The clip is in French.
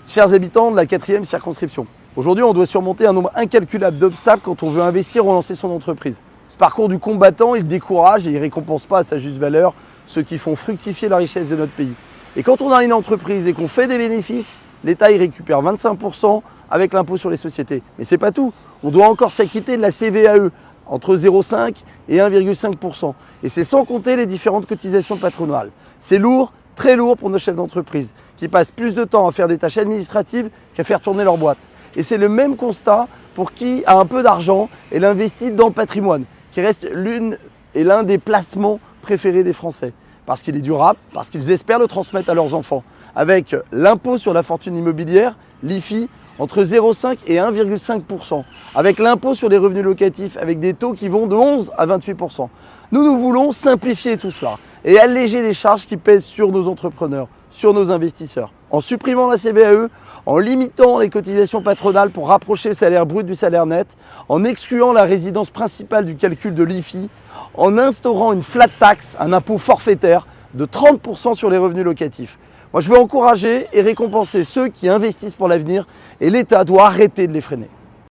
Chers habitants de la 4e circonscription, aujourd'hui on doit surmonter un nombre incalculable d'obstacles quand on veut investir ou lancer son entreprise. Ce parcours du combattant, il décourage et il ne récompense pas à sa juste valeur ceux qui font fructifier la richesse de notre pays. Et quand on a une entreprise et qu'on fait des bénéfices, l'État y récupère 25% avec l'impôt sur les sociétés. Mais ce n'est pas tout, on doit encore s'acquitter de la CVAE, entre 0,5 et 1,5%. Et c'est sans compter les différentes cotisations patronales. C'est lourd, très lourd pour nos chefs d'entreprise, qui passent plus de temps à faire des tâches administratives qu'à faire tourner leur boîte. Et c'est le même constat pour qui a un peu d'argent et l'investit dans le patrimoine, qui reste l'un des placements préférés des Français. Parce qu'il est durable, parce qu'ils espèrent le transmettre à leurs enfants. Avec l'impôt sur la fortune immobilière, l'IFI, entre 0,5 et 1,5%, avec l'impôt sur les revenus locatifs, avec des taux qui vont de 11 à 28%. Nous voulons simplifier tout cela et alléger les charges qui pèsent sur nos entrepreneurs, sur nos investisseurs, en supprimant la CVAE, en limitant les cotisations patronales pour rapprocher le salaire brut du salaire net, en excluant la résidence principale du calcul de l'IFI, en instaurant une flat tax, un impôt forfaitaire de 30% sur les revenus locatifs. Moi, je veux encourager et récompenser ceux qui investissent pour l'avenir et l'État doit arrêter de les freiner.